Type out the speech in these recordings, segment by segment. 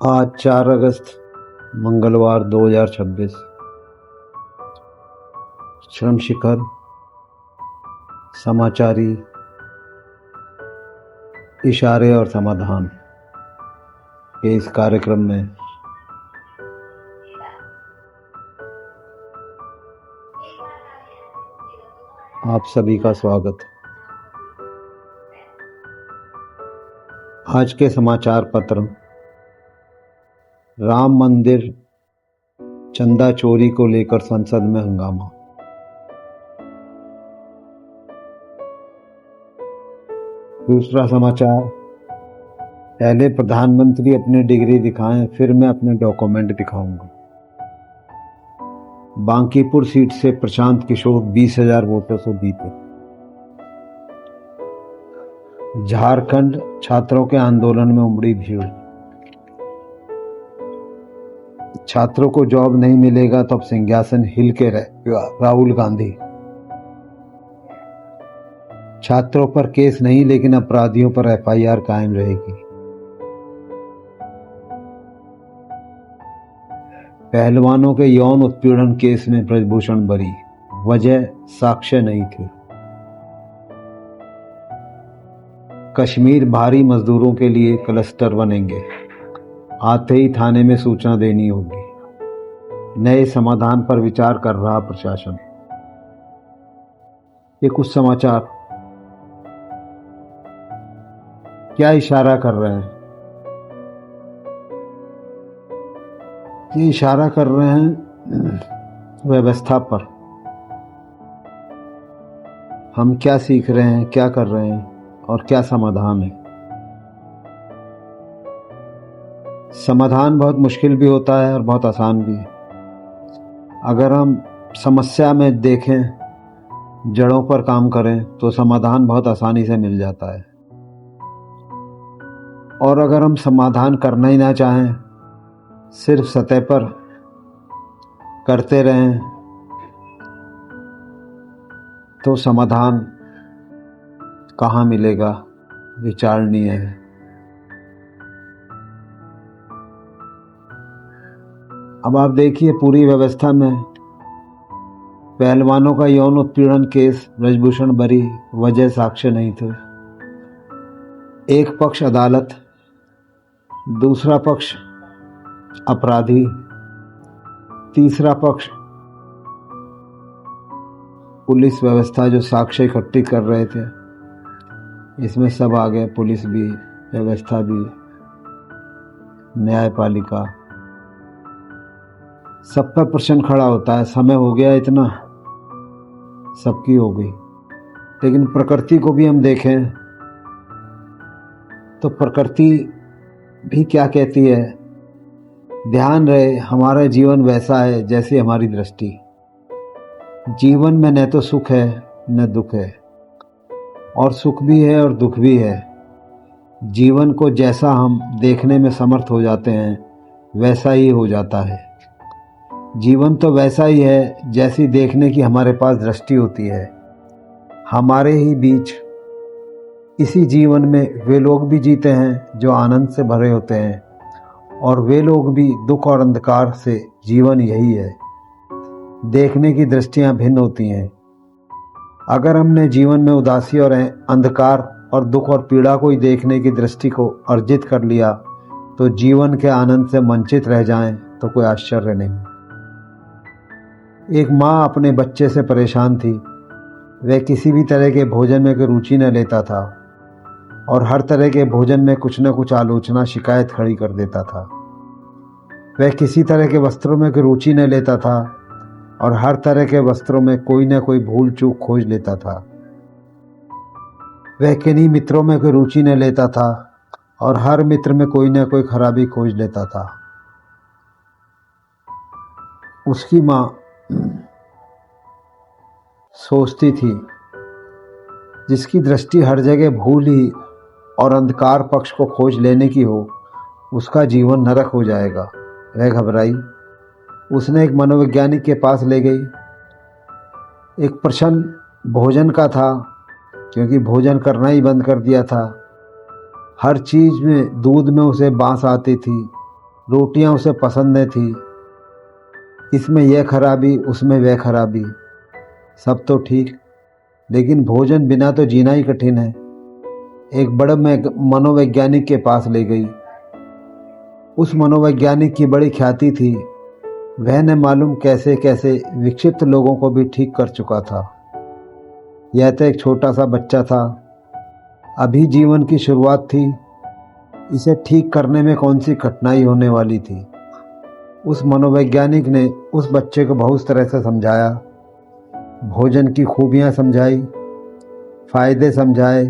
आज 4 अगस्त मंगलवार 2026। श्रम शिखर समाचारी इशारे और समाधान के इस कार्यक्रम में आप सभी का स्वागत। आज के समाचार पत्र: राम मंदिर चंदा चोरी को लेकर संसद में हंगामा। दूसरा समाचार: पहले प्रधानमंत्री अपनी डिग्री दिखाएं, फिर मैं अपने डॉक्यूमेंट दिखाऊंगा। बांकीपुर सीट से प्रशांत किशोर 20,000 वोटों से जीते। झारखंड छात्रों के आंदोलन में उमड़ी भीड़। छात्रों को जॉब नहीं मिलेगा तो अब सिंहासन हिल के रहेगा, राहुल गांधी। छात्रों पर केस नहीं, लेकिन अपराधियों पर एफआईआर कायम रहेगी। पहलवानों के यौन उत्पीड़न केस में ब्रजभूषण बरी, वजह साक्ष्य नहीं थे। कश्मीर भारी मजदूरों के लिए क्लस्टर बनेंगे, आते ही थाने में सूचना देनी होगी। नए समाधान पर विचार कर रहा प्रशासन। ये कुछ समाचार क्या इशारा कर रहे हैं? ये इशारा कर रहे हैं व्यवस्था पर। हम क्या सीख रहे हैं, क्या कर रहे हैं और क्या समाधान है। समाधान बहुत मुश्किल भी होता है और बहुत आसान भी है। अगर हम समस्या में देखें, जड़ों पर काम करें, तो समाधान बहुत आसानी से मिल जाता है। और अगर हम समाधान करना ही ना चाहें, सिर्फ सतह पर करते रहें, तो समाधान कहाँ मिलेगा, विचारणीय है। अब आप देखिए, पूरी व्यवस्था में पहलवानों का यौन उत्पीड़न केस, ब्रजभूषण बरी, वजह साक्ष्य नहीं थे। एक पक्ष अदालत, दूसरा पक्ष अपराधी, तीसरा पक्ष पुलिस व्यवस्था जो साक्ष्य इकट्ठी कर रहे थे। इसमें सब आ गए, पुलिस भी, व्यवस्था भी, न्यायपालिका। सब पर प्रश्न खड़ा होता है, समय हो गया इतना, सबकी हो गई। लेकिन प्रकृति को भी हम देखें तो प्रकृति भी क्या कहती है? ध्यान रहे, हमारा जीवन वैसा है जैसी हमारी दृष्टि। जीवन में न तो सुख है न दुख है, और सुख भी है और दुख भी है। जीवन को जैसा हम देखने में समर्थ हो जाते हैं, वैसा ही हो जाता है। जीवन तो वैसा ही है जैसी देखने की हमारे पास दृष्टि होती है। हमारे ही बीच इसी जीवन में वे लोग भी जीते हैं जो आनंद से भरे होते हैं, और वे लोग भी दुख और अंधकार से। जीवन यही है, देखने की दृष्टियां भिन्न होती हैं। अगर हमने जीवन में उदासी और अंधकार और दुख और पीड़ा को ही देखने की दृष्टि को अर्जित कर लिया, तो जीवन के आनंद से वंचित रह जाएं तो कोई आश्चर्य नहीं। एक माँ अपने बच्चे से परेशान थी। वह किसी भी तरह के भोजन में कोई रुचि न लेता था, और हर तरह के भोजन में कुछ न कुछ आलोचना, शिकायत खड़ी कर देता था। वह किसी तरह के वस्त्रों में कोई रुचि न लेता था, और हर तरह के वस्त्रों में कोई न कोई भूल चूक खोज लेता था। वह किन्हीं मित्रों में कोई रुचि न लेता था, और हर मित्र में कोई न कोई खराबी खोज लेता था। उसकी माँ सोचती थी, जिसकी दृष्टि हर जगह भूल ही और अंधकार पक्ष को खोज लेने की हो, उसका जीवन नरक हो जाएगा। वह घबराई। उसने एक मनोवैज्ञानिक के पास ले गई। एक प्रश्न भोजन का था, क्योंकि भोजन करना ही बंद कर दिया था। हर चीज़ में, दूध में उसे बांस आती थी, रोटियां उसे पसंद न थी, इसमें यह खराबी उसमें वह खराबी, सब तो ठीक, लेकिन भोजन बिना तो जीना ही कठिन है। एक बड़े मनोवैज्ञानिक के पास ले गई। उस मनोवैज्ञानिक की बड़ी ख्याति थी, वह न मालूम कैसे कैसे विक्षिप्त लोगों को भी ठीक कर चुका था। यह तो एक छोटा सा बच्चा था, अभी जीवन की शुरुआत थी, इसे ठीक करने में कौन सी कठिनाई होने वाली थी। उस मनोवैज्ञानिक ने उस बच्चे को बहुत तरह से समझाया, भोजन की खूबियाँ समझाई, फायदे समझाए,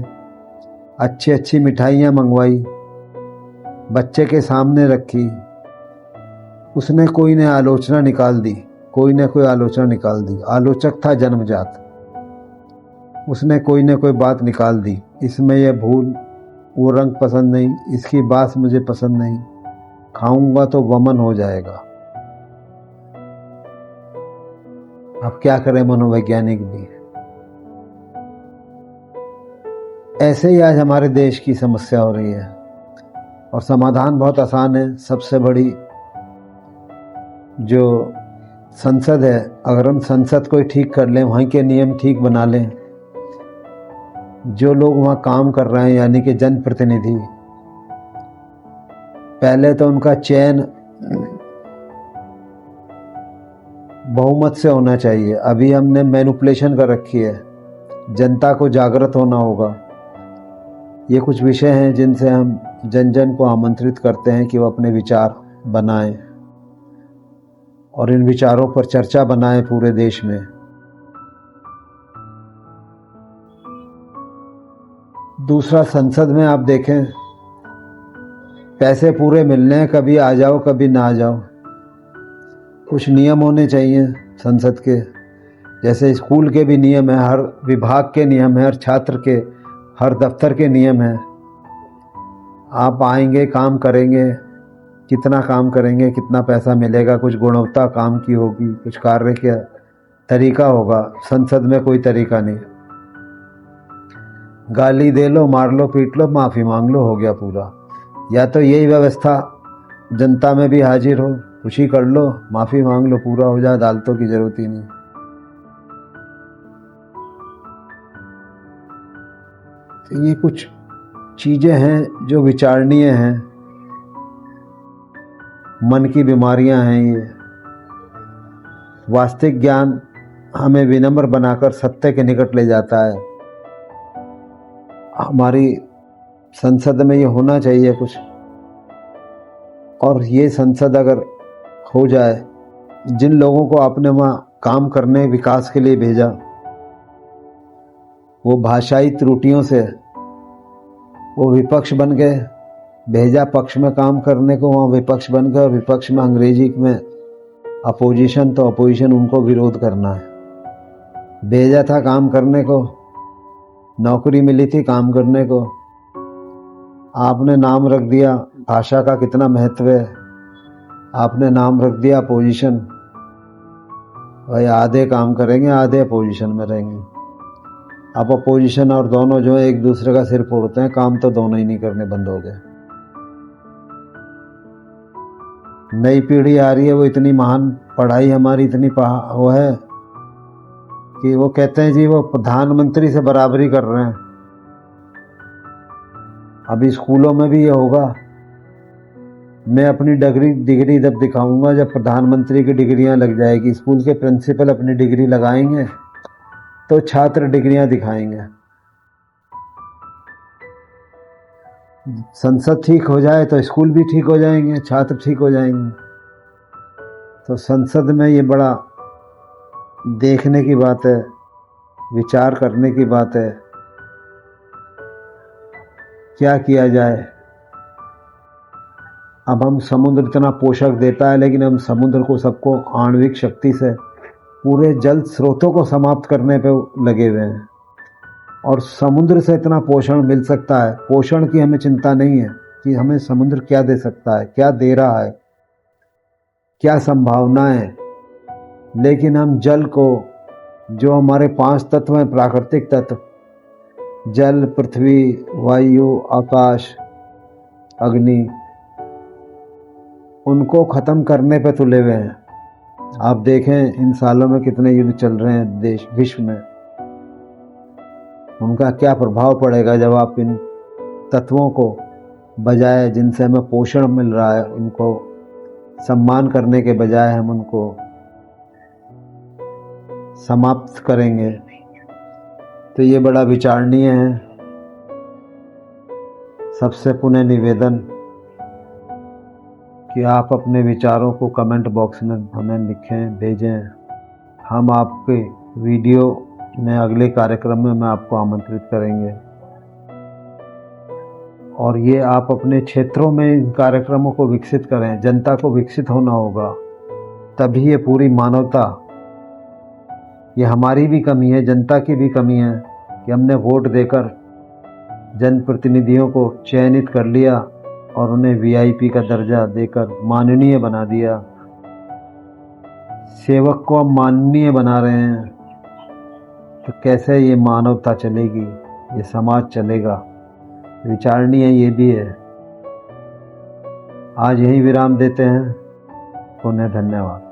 अच्छी अच्छी मिठाइयाँ मंगवाई, बच्चे के सामने रखी। उसने कोई न आलोचना निकाल दी, कोई न कोई आलोचना निकाल दी। आलोचक था जन्मजात, उसने कोई न कोई बात निकाल दी, इसमें यह भूल, वो रंग पसंद नहीं, इसकी बात मुझे पसंद नहीं, खाऊंगा तो वमन हो जाएगा। अब क्या करें मनोवैज्ञानिक भी। ऐसे ही आज हमारे देश की समस्या हो रही है और समाधान बहुत आसान है। सबसे बड़ी जो संसद है, अगर हम संसद को ठीक कर लें, वहीं के नियम ठीक बना लें, जो लोग वहाँ काम कर रहे हैं यानी कि जनप्रतिनिधि, पहले तो उनका चयन बहुमत से होना चाहिए। अभी हमने मैनिपुलेशन कर रखी है, जनता को जागृत होना होगा। ये कुछ विषय हैं जिनसे हम जन जन को आमंत्रित करते हैं कि वो अपने विचार बनाएं और इन विचारों पर चर्चा बनाएं पूरे देश में। दूसरा, संसद में आप देखें, पैसे पूरे मिलने हैं, कभी आ जाओ कभी ना आ जाओ। कुछ नियम होने चाहिए संसद के, जैसे स्कूल के भी नियम है, हर विभाग के नियम है, हर छात्र के, हर दफ्तर के नियम है। आप आएंगे, काम करेंगे, कितना काम करेंगे, कितना पैसा मिलेगा, कुछ गुणवत्ता काम की होगी, कुछ कार्य का तरीका होगा। संसद में कोई तरीका नहीं, गाली दे लो, मार लो, पीट लो, माफ़ी मांग लो, हो गया पूरा। या तो यही व्यवस्था जनता में भी हाजिर हो, खुशी कर लो, माफ़ी मांग लो, पूरा हो जाए, अदालतों की जरूरत ही नहीं। तो ये कुछ चीज़ें हैं जो विचारणीय हैं, मन की बीमारियां हैं ये। वास्तविक ज्ञान हमें विनम्र बनाकर सत्य के निकट ले जाता है। हमारी संसद में ये होना चाहिए कुछ, और ये संसद अगर हो जाए, जिन लोगों को आपने वहाँ काम करने विकास के लिए भेजा, वो भाषाई त्रुटियों से वो विपक्ष बन गए, भेजा पक्ष में काम करने को, वहाँ विपक्ष बन गए, और विपक्ष में अंग्रेजी में अपोजिशन, तो अपोजिशन उनको विरोध करना है। भेजा था काम करने को, नौकरी मिली थी काम करने को, आपने नाम रख दिया भाषा का कितना महत्व है, आपने नाम रख दिया अपोजिशन। भाई आधे काम करेंगे, आधे अपोजिशन में रहेंगे। अब अपोजिशन और दोनों जो है एक दूसरे का सिर फोड़ते हैं, काम तो दोनों ही नहीं करने, बंद हो गए। नई पीढ़ी आ रही है, वो इतनी महान पढ़ाई हमारी इतनी वो है कि वो कहते हैं जी वो प्रधानमंत्री से बराबरी कर रहे हैं। अभी स्कूलों में भी ये होगा, मैं अपनी डिग्री जब दिखाऊंगा जब प्रधानमंत्री की डिग्रियां लग जाएगी। स्कूल के प्रिंसिपल अपनी डिग्री लगाएंगे तो छात्र डिग्रियां दिखाएंगे। संसद ठीक हो जाए तो स्कूल भी ठीक हो जाएंगे, छात्र ठीक हो जाएंगे। तो संसद में ये बड़ा देखने की बात है, विचार करने की बात है, क्या किया जाए। अब हम समुद्र इतना पोषक देता है, लेकिन हम समुद्र को सबको आणविक शक्ति से पूरे जल स्रोतों को समाप्त करने पे लगे हुए हैं। और समुद्र से इतना पोषण मिल सकता है, पोषण की हमें चिंता नहीं है कि हमें समुद्र क्या दे सकता है, क्या दे रहा है, क्या संभावनाएं, लेकिन हम जल को, जो हमारे 5 तत्व हैं, प्राकृतिक तत्व, जल, पृथ्वी, वायु, आकाश, अग्नि, उनको ख़त्म करने पे तुले हुए हैं। आप देखें इन सालों में कितने युद्ध चल रहे हैं देश विश्व में, उनका क्या प्रभाव पड़ेगा जब आप इन तत्वों को बजाय जिनसे हमें पोषण मिल रहा है उनको सम्मान करने के बजाय हम उनको समाप्त करेंगे। तो ये बड़ा विचारणीय है। सबसे पुनः निवेदन कि आप अपने विचारों को कमेंट बॉक्स में हमें लिखें, भेजें। हम आपके वीडियो में अगले कार्यक्रम में मैं आपको आमंत्रित करेंगे और ये आप अपने क्षेत्रों में इन कार्यक्रमों को विकसित करें। जनता को विकसित होना होगा, तभी ये पूरी मानवता, ये हमारी भी कमी है, जनता की भी कमी है कि हमने वोट देकर जनप्रतिनिधियों को चयनित कर लिया और उन्हें वीआईपी का दर्जा देकर माननीय बना दिया। सेवक को हम माननीय बना रहे हैं, तो कैसे ये मानवता चलेगी, ये समाज चलेगा। विचारणीय ये भी है। आज यही विराम देते हैं। पुनः धन्यवाद।